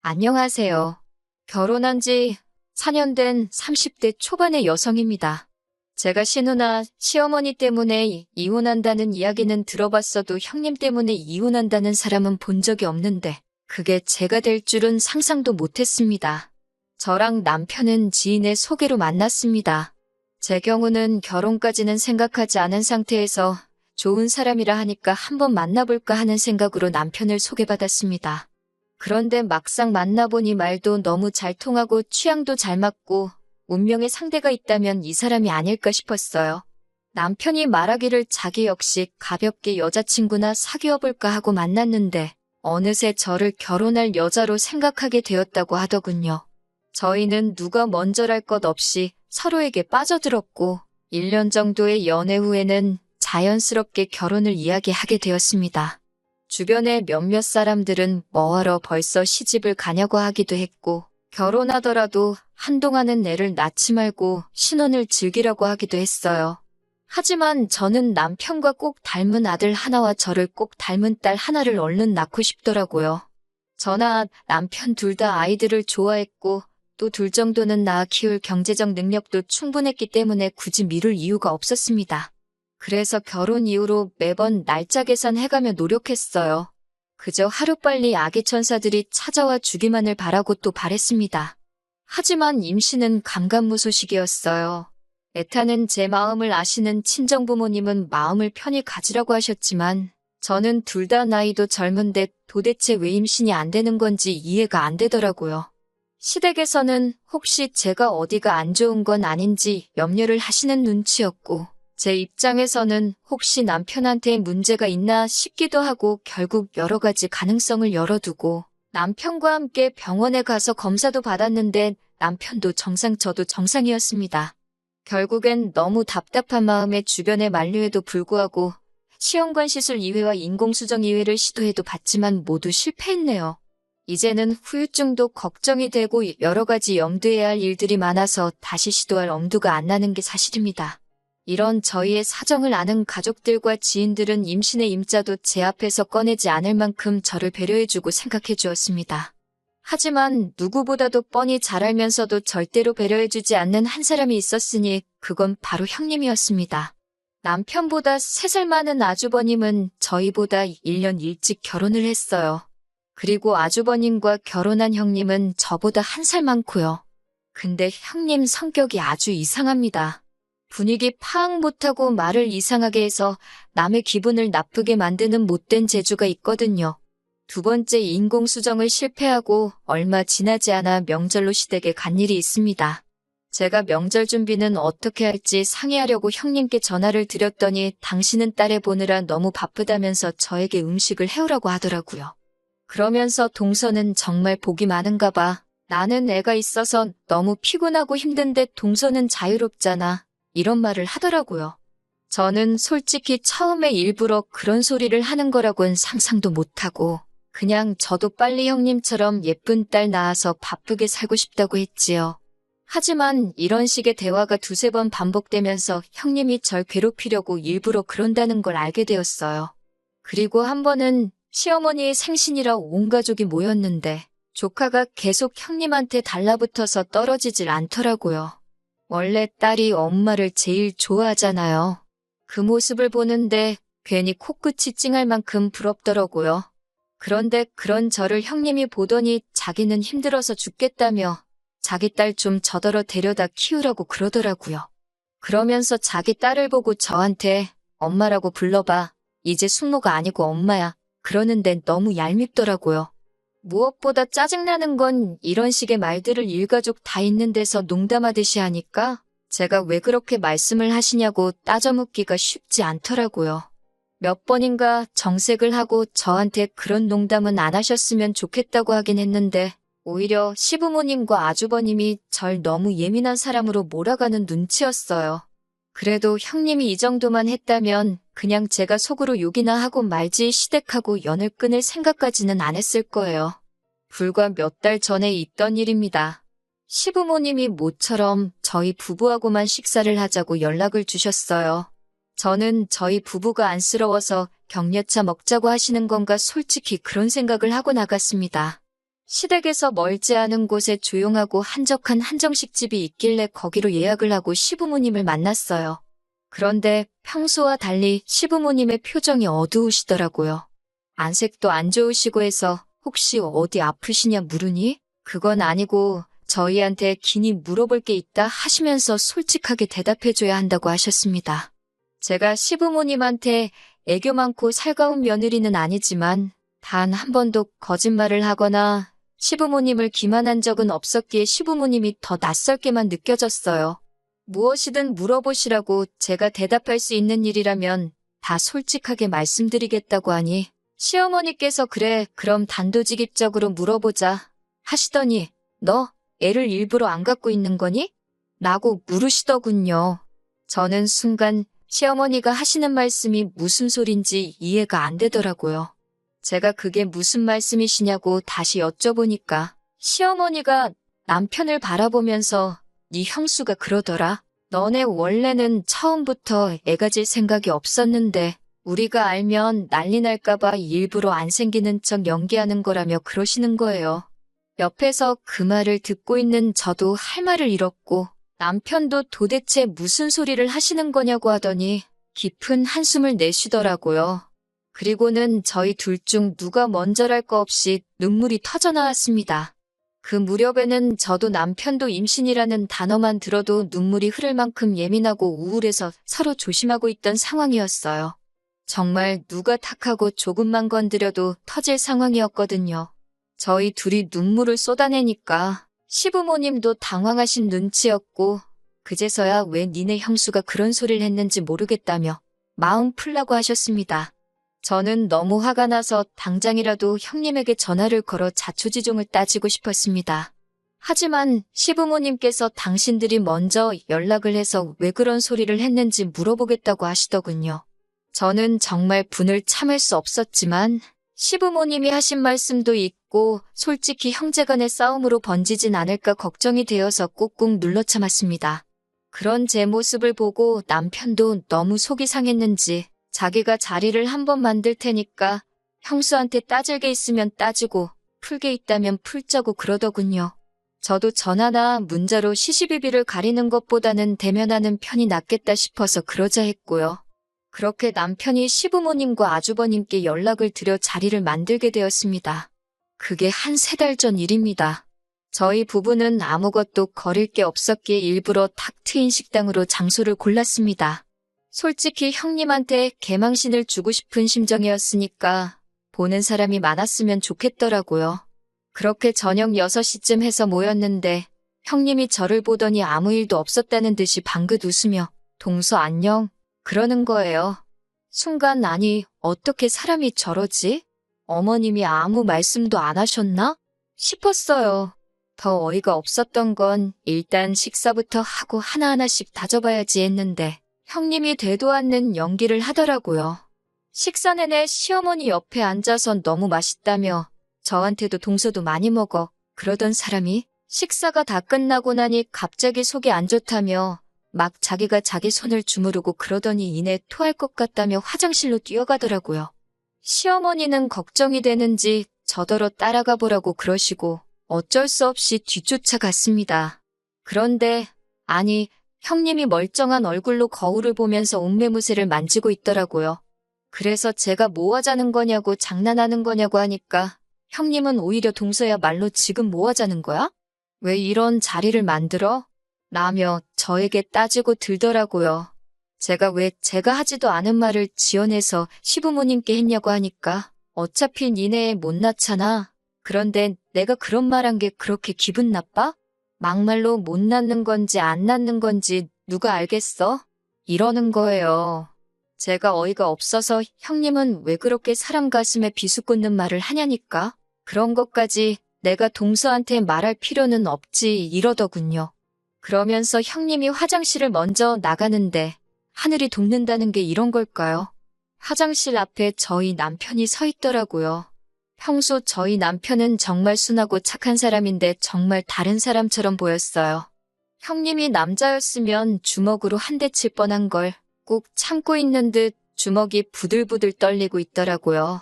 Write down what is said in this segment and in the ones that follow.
안녕하세요. 결혼한 지 4년 된 30대 초반의 여성입니다. 제가 신우나 시어머니 때문에 이혼한다는 이야기는 들어봤어도 형님 때문에 이혼한다는 사람은 본 적이 없는데 그게 제가 될 줄은 상상도 못했습니다. 저랑 남편은 지인의 소개로 만났습니다. 제 경우는 결혼까지는 생각하지 않은 상태에서 좋은 사람이라 하니까 한번 만나볼까 하는 생각으로 남편을 소개받았습니다. 그런데 막상 만나보니 말도 너무 잘 통하고 취향도 잘 맞고 운명의 상대가 있다면 이 사람이 아닐까 싶었어요. 남편이 말하기를 자기 역시 가볍게 여자친구나 사귀어볼까 하고 만났는데 어느새 저를 결혼할 여자로 생각하게 되었다고 하더군요. 저희는 누가 먼저랄 것 없이 서로에게 빠져들었고 1년 정도의 연애 후에는 자연스럽게 결혼을 이야기하게 되었습니다. 주변의 몇몇 사람들은 뭐하러 벌써 시집을 가냐고 하기도 했고 결혼하더라도 한동안은 애를 낳지 말고 신혼을 즐기라고 하기도 했어요. 하지만 저는 남편과 꼭 닮은 아들 하나와 저를 꼭 닮은 딸 하나를 얼른 낳고 싶더라고요. 저나 남편 둘 다 아이들을 좋아했고 또 둘 정도는 낳아 키울 경제적 능력도 충분했기 때문에 굳이 미룰 이유가 없었습니다. 그래서 결혼 이후로 매번 날짜 계산해가며 노력했어요. 그저 하루빨리 아기 천사들이 찾아와 주기만을 바라고 또 바랬습니다. 하지만 임신은 감감무소식이었어요. 애타는 제 마음을 아시는 친정부모님은 마음을 편히 가지라고 하셨지만 저는 둘 다 나이도 젊은데 도대체 왜 임신이 안 되는 건지 이해가 안 되더라고요. 시댁에서는 혹시 제가 어디가 안 좋은 건 아닌지 염려를 하시는 눈치였고 제 입장에서는 혹시 남편한테 문제가 있나 싶기도 하고 결국 여러 가지 가능성을 열어두고 남편과 함께 병원에 가서 검사도 받았는데 남편도 정상 저도 정상이었습니다. 결국엔 너무 답답한 마음에 주변에 만류에도 불구하고 시험관 시술 2회와 인공수정 2회를 시도해도 봤지만 모두 실패했네요. 이제는 후유증도 걱정이 되고 여러 가지 염두해야 할 일들이 많아서 다시 시도할 엄두가 안 나는 게 사실입니다. 이런 저희의 사정을 아는 가족들과 지인들은 임신의 임자도 제 앞에서 꺼내지 않을 만큼 저를 배려해주고 생각해 주었습니다. 하지만 누구보다도 뻔히 잘 알면서도 절대로 배려해주지 않는 한 사람이 있었으니 그건 바로 형님이었습니다. 남편보다 3살 많은 아주버님은 저희보다 1년 일찍 결혼을 했어요. 그리고 아주버님과 결혼한 형님은 저보다 1살 많고요. 근데 형님 성격이 아주 이상합니다. 분위기 파악 못하고 말을 이상하게 해서 남의 기분을 나쁘게 만드는 못된 재주가 있거든요. 두 번째 인공수정을 실패하고 얼마 지나지 않아 명절로 시댁에 간 일이 있습니다. 제가 명절 준비는 어떻게 할지 상의하려고 형님께 전화를 드렸더니 당신은 딸애 보느라 너무 바쁘다면서 저에게 음식을 해오라고 하더라고요. 그러면서 동서는 정말 복이 많은가 봐. 나는 애가 있어서 너무 피곤하고 힘든데 동서는 자유롭잖아. 이런 말을 하더라고요. 저는 솔직히 처음에 일부러 그런 소리를 하는 거라고는 상상도 못하고 그냥 저도 빨리 형님처럼 예쁜 딸 낳아서 바쁘게 살고 싶다고 했지요. 하지만 이런 식의 대화가 2-3번 반복되면서 형님이 절 괴롭히려고 일부러 그런다는 걸 알게 되었어요. 그리고 한 번은 시어머니의 생신이라 온 가족이 모였는데 조카가 계속 형님한테 달라붙어서 떨어지질 않더라고요. 원래 딸이 엄마를 제일 좋아하잖아요. 그 모습을 보는데 괜히 코끝이 찡할 만큼 부럽더라고요. 그런데 그런 저를 형님이 보더니 자기는 힘들어서 죽겠다며 자기 딸 좀 저더러 데려다 키우라고 그러더라고요. 그러면서 자기 딸을 보고 저한테 엄마라고 불러봐. 이제 숙모가 아니고 엄마야. 그러는데 너무 얄밉더라고요. 무엇보다 짜증나는 건 이런 식의 말들을 일가족 다 있는 데서 농담하듯이 하니까 제가 왜 그렇게 말씀을 하시냐고 따져 묻기가 쉽지 않더라고요. 몇 번인가 정색을 하고 저한테 그런 농담은 안 하셨으면 좋겠다고 하긴 했는데 오히려 시부모님과 아주버님이 절 너무 예민한 사람으로 몰아가는 눈치였어요. 그래도 형님이 이 정도만 했다면 그냥 제가 속으로 욕이나 하고 말지 시댁하고 연을 끊을 생각까지는 안 했을 거예요. 불과 몇 달 전에 있던 일입니다. 시부모님이 모처럼 저희 부부하고만 식사를 하자고 연락을 주셨어요. 저는 저희 부부가 안쓰러워서 격려차 먹자고 하시는 건가 솔직히 그런 생각을 하고 나갔습니다. 시댁에서 멀지 않은 곳에 조용하고 한적한 한정식집이 있길래 거기로 예약을 하고 시부모님을 만났어요. 그런데 평소와 달리 시부모님의 표정이 어두우시더라고요. 안색도 안 좋으시고 해서 혹시 어디 아프시냐 물으니 그건 아니고 저희한테 긴히 물어볼 게 있다 하시면서 솔직하게 대답해줘야 한다고 하셨습니다. 제가 시부모님한테 애교 많고 살가운 며느리는 아니지만 단 한 번도 거짓말을 하거나 시부모님을 기만한 적은 없었기에 시부모님이 더 낯설게만 느껴졌어요. 무엇이든 물어보시라고 제가 대답할 수 있는 일이라면 다 솔직하게 말씀드리겠다고 하니 시어머니께서 그래 그럼 단도직입적으로 물어보자 하시더니 너 애를 일부러 안 갖고 있는 거니? 라고 물으시더군요. 저는 순간 시어머니가 하시는 말씀이 무슨 소린지 이해가 안 되더라고요. 제가 그게 무슨 말씀이시냐고 다시 여쭤보니까 시어머니가 남편을 바라보면서 네 형수가 그러더라. 너네 원래는 처음부터 애 가질 생각이 없었는데 우리가 알면 난리 날까봐 일부러 안 생기는 척 연기하는 거라며 그러시는 거예요. 옆에서 그 말을 듣고 있는 저도 할 말을 잃었고 남편도 도대체 무슨 소리를 하시는 거냐고 하더니 깊은 한숨을 내쉬더라고요. 그리고는 저희 둘 중 누가 먼저랄 거 없이 눈물이 터져나왔습니다. 그 무렵에는 저도 남편도 임신이라는 단어만 들어도 눈물이 흐를 만큼 예민하고 우울해서 서로 조심하고 있던 상황이었어요. 정말 누가 탁하고 조금만 건드려도 터질 상황이었거든요. 저희 둘이 눈물을 쏟아내니까 시부모님도 당황하신 눈치였고 그제서야 왜 니네 형수가 그런 소리를 했는지 모르겠다며 마음 풀라고 하셨습니다. 저는 너무 화가 나서 당장이라도 형님에게 전화를 걸어 자초지종을 따지고 싶었습니다. 하지만 시부모님께서 당신들이 먼저 연락을 해서 왜 그런 소리를 했는지 물어보겠다고 하시더군요. 저는 정말 분을 참을 수 없었지만 시부모님이 하신 말씀도 있고 솔직히 형제간의 싸움으로 번지진 않을까 걱정이 되어서 꾹꾹 눌러 참았습니다. 그런 제 모습을 보고 남편도 너무 속이 상했는지 자기가 자리를 한번 만들 테니까 형수한테 따질 게 있으면 따지고 풀 게 있다면 풀자고 그러더군요. 저도 전화나 문자로 시시비비를 가리는 것보다는 대면하는 편이 낫겠다 싶어서 그러자 했고요. 그렇게 남편이 시부모님과 아주버님께 연락을 드려 자리를 만들게 되었습니다. 그게 한 3달 전 일입니다. 저희 부부는 아무것도 거릴 게 없었기에 일부러 탁 트인 식당으로 장소를 골랐습니다. 솔직히 형님한테 개망신을 주고 싶은 심정이었으니까 보는 사람이 많았으면 좋겠더라고요. 그렇게 저녁 6시쯤 해서 모였는데 형님이 저를 보더니 아무 일도 없었다는 듯이 방긋 웃으며 동서 안녕 그러는 거예요. 순간 아니 어떻게 사람이 저러지? 어머님이 아무 말씀도 안 하셨나? 싶었어요. 더 어이가 없었던 건 일단 식사부터 하고 하나하나씩 다져봐야지 했는데 형님이 되도 않는 연기를 하더라고요. 식사 내내 시어머니 옆에 앉아서 너무 맛있다며 저한테도 동서도 많이 먹어 그러던 사람이 식사가 다 끝나고 나니 갑자기 속이 안 좋다며 막 자기가 자기 손을 주무르고 그러더니 이내 토할 것 같다며 화장실로 뛰어가더라고요. 시어머니는 걱정이 되는지 저더러 따라가 보라고 그러시고 어쩔 수 없이 뒤쫓아갔습니다. 그런데 아니 형님이 멀쩡한 얼굴로 거울을 보면서 옷매무새를 만지고 있더라고요. 그래서 제가 뭐 하자는 거냐고 장난하는 거냐고 하니까 형님은 오히려 동서야말로 지금 뭐 하자는 거야? 왜 이런 자리를 만들어? 라며 저에게 따지고 들더라고요. 제가 왜 제가 하지도 않은 말을 지어내서 시부모님께 했냐고 하니까 어차피 니네 못 낳잖아. 그런데 내가 그런 말한 게 그렇게 기분 나빠? 막말로 못 낳는 건지 안 낳는 건지 누가 알겠어? 이러는 거예요. 제가 어이가 없어서 형님은 왜 그렇게 사람 가슴에 비수 꽂는 말을 하냐니까? 그런 것까지 내가 동서한테 말할 필요는 없지 이러더군요. 그러면서 형님이 화장실을 먼저 나가는데 하늘이 돕는다는 게 이런 걸까요? 화장실 앞에 저희 남편이 서 있더라고요. 평소 저희 남편은 정말 순하고 착한 사람인데 정말 다른 사람처럼 보였어요. 형님이 남자였으면 주먹으로 한 대 칠 뻔한 걸 꼭 참고 있는 듯 주먹이 부들부들 떨리고 있더라고요.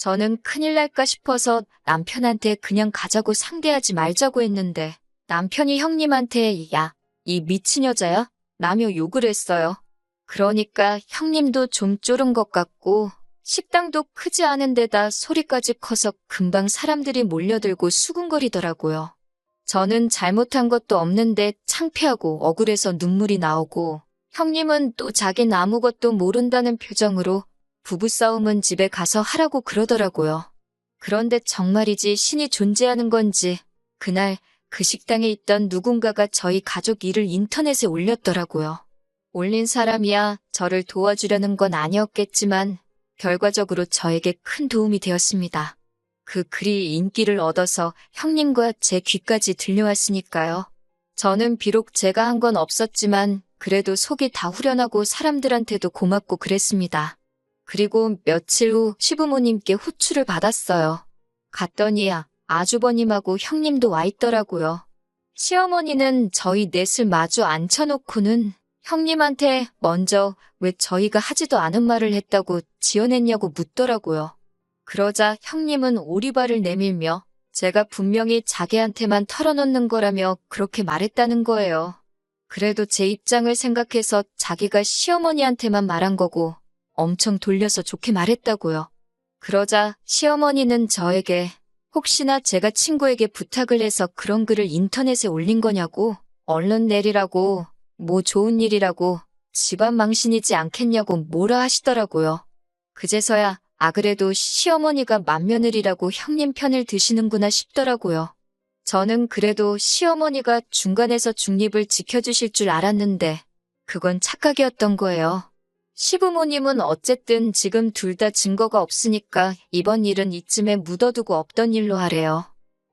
저는 큰일 날까 싶어서 남편한테 그냥 가자고 상대하지 말자고 했는데 남편이 형님한테 야, 이 미친 여자야? 라며 욕을 했어요. 그러니까 형님도 좀 쫄은 것 같고 식당도 크지 않은 데다 소리까지 커서 금방 사람들이 몰려들고 수군거리더라고요. 저는 잘못한 것도 없는데 창피하고 억울해서 눈물이 나오고 형님은 또 자긴 아무것도 모른다는 표정으로 부부싸움은 집에 가서 하라고 그러더라고요. 그런데 정말이지 신이 존재하는 건지 그날 그 식당에 있던 누군가가 저희 가족 일을 인터넷에 올렸더라고요. 올린 사람이야 저를 도와주려는 건 아니었겠지만 결과적으로 저에게 큰 도움이 되었습니다. 그 글이 인기를 얻어서 형님과 제 귀까지 들려왔으니까요. 저는 비록 제가 한 건 없었지만 그래도 속이 다 후련하고 사람들한테도 고맙고 그랬습니다. 그리고 며칠 후 시부모님께 호출을 받았어요. 갔더니 아주버님하고 형님도 와 있더라고요. 시어머니는 저희 넷을 마주 앉혀놓고는 형님한테 먼저 왜 저희가 하지도 않은 말을 했다고 지어냈냐고 묻더라고요. 그러자 형님은 오리발을 내밀며 제가 분명히 자기한테만 털어놓는 거라며 그렇게 말했다는 거예요. 그래도 제 입장을 생각해서 자기가 시어머니한테만 말한 거고 엄청 돌려서 좋게 말했다고요. 그러자 시어머니는 저에게 혹시나 제가 친구에게 부탁을 해서 그런 글을 인터넷에 올린 거냐고 얼른 내리라고 뭐 좋은 일이라고 집안 망신이지 않겠냐고 뭐라 하시더라고요. 그제서야 그래도 시어머니가 맏며느리라고 형님 편을 드시는구나 싶더라고요. 저는 그래도 시어머니가 중간에서 중립을 지켜주실 줄 알았는데 그건 착각이었던 거예요. 시부모님은 어쨌든 지금 둘 다 증거가 없으니까 이번 일은 이쯤에 묻어두고 없던 일로 하래요.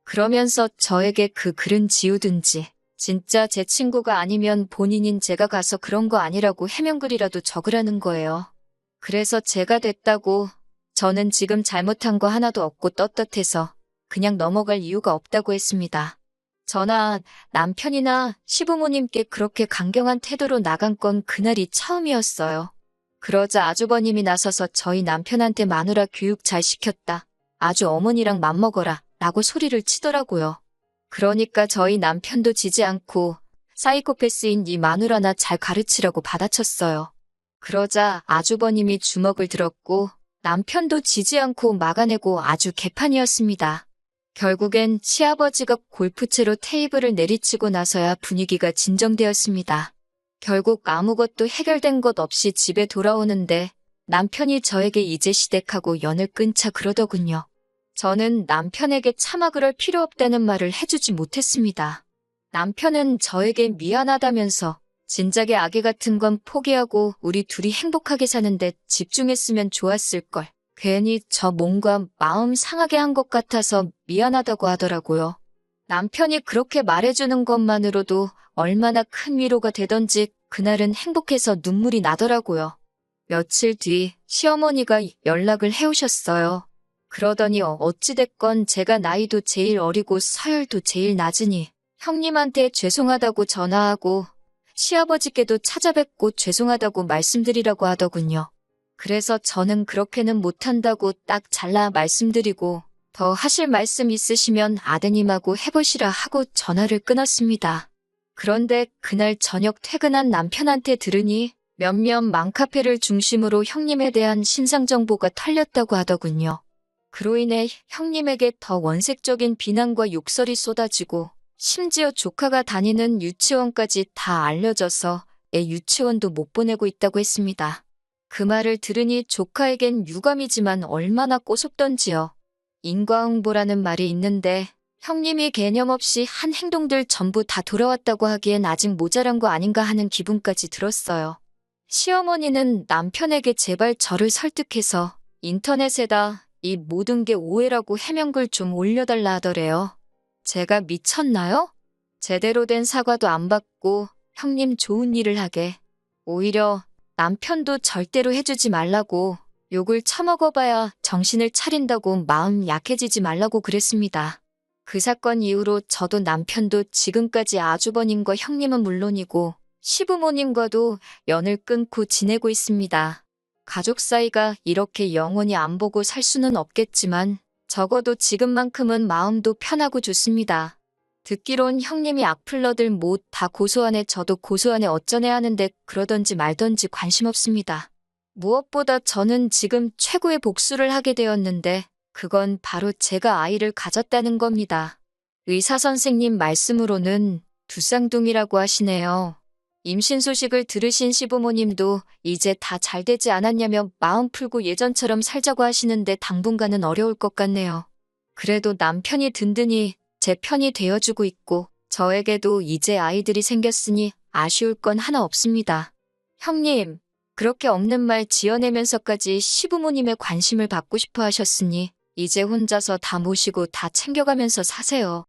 그러면서 저에게 그 글은 지우든지 진짜 제 친구가 아니면 본인인 제가 가서 그런 거 아니라고 해명글이라도 적으라는 거예요. 그래서 제가 됐다고 저는 지금 잘못한 거 하나도 없고 떳떳해서 그냥 넘어갈 이유가 없다고 했습니다. 저나 남편이나 시부모님께 그렇게 강경한 태도로 나간 건 그날이 처음이었어요. 그러자 아주버님이 나서서 저희 남편한테 마누라 교육 잘 시켰다. 아주 어머니랑 맘먹어라 라고 소리를 치더라고요. 그러니까 저희 남편도 지지 않고 사이코패스인 이 마누라나 잘 가르치라고 받아쳤어요. 그러자 아주버님이 주먹을 들었고 남편도 지지 않고 막아내고 아주 개판이었습니다. 결국엔 시아버지가 골프채로 테이블을 내리치고 나서야 분위기가 진정되었습니다. 결국 아무것도 해결된 것 없이 집에 돌아오는데 남편이 저에게 이제 시댁하고 연을 끊자 그러더군요. 저는 남편에게 차마 그럴 필요 없다는 말을 해주지 못했습니다. 남편은 저에게 미안하다면서 진작에 아기 같은 건 포기하고 우리 둘이 행복하게 사는데 집중했으면 좋았을걸. 괜히 저 뭔가 마음 상하게 한 것 같아서 미안하다고 하더라고요. 남편이 그렇게 말해주는 것만으로도 얼마나 큰 위로가 되던지 그날은 행복해서 눈물이 나더라고요. 며칠 뒤 시어머니가 연락을 해오셨어요. 그러더니 어찌됐건 제가 나이도 제일 어리고 서열도 제일 낮으니 형님한테 죄송하다고 전화하고 시아버지께도 찾아뵙고 죄송하다고 말씀드리라고 하더군요. 그래서 저는 그렇게는 못한다고 딱 잘라 말씀드리고 더 하실 말씀 있으시면 아드님하고 해보시라 하고 전화를 끊었습니다. 그런데 그날 저녁 퇴근한 남편한테 들으니 몇몇 맘카페를 중심으로 형님에 대한 신상 정보가 털렸다고 하더군요. 그로 인해 형님에게 더 원색적인 비난과 욕설이 쏟아지고 심지어 조카가 다니는 유치원까지 다 알려져서 애 유치원도 못 보내고 있다고 했습니다. 그 말을 들으니 조카에겐 유감이지만 얼마나 꼬숩던지요. 인과응보라는 말이 있는데 형님이 개념 없이 한 행동들 전부 다 돌아왔다고 하기엔 아직 모자란 거 아닌가 하는 기분까지 들었어요. 시어머니는 남편에게 제발 저를 설득해서 인터넷에다 이 모든 게 오해라고 해명글 좀 올려달라 하더래요. 제가 미쳤나요? 제대로 된 사과도 안 받고 형님 좋은 일을 하게. 오히려 남편도 절대로 해주지 말라고 욕을 처먹어봐야 정신을 차린다고 마음 약해지지 말라고 그랬습니다. 그 사건 이후로 저도 남편도 지금까지 아주버님과 형님은 물론이고 시부모님과도 연을 끊고 지내고 있습니다. 가족 사이가 이렇게 영원히 안 보고 살 수는 없겠지만 적어도 지금만큼은 마음도 편하고 좋습니다. 듣기론 형님이 악플러들 못 다 고소하네 저도 고소하네 어쩌네 하는데 그러던지 말던지 관심 없습니다. 무엇보다 저는 지금 최고의 복수를 하게 되었는데 그건 바로 제가 아이를 가졌다는 겁니다. 의사 선생님 말씀으로는 두 쌍둥이라고 하시네요. 임신 소식을 들으신 시부모님도 이제 다 잘 되지 않았냐며 마음 풀고 예전처럼 살자고 하시는데 당분간은 어려울 것 같네요. 그래도 남편이 든든히 제 편이 되어주고 있고 저에게도 이제 아이들이 생겼으니 아쉬울 건 하나 없습니다. 형님, 그렇게 없는 말 지어내면서까지 시부모님의 관심을 받고 싶어 하셨으니 이제 혼자서 다 모시고 다 챙겨가면서 사세요.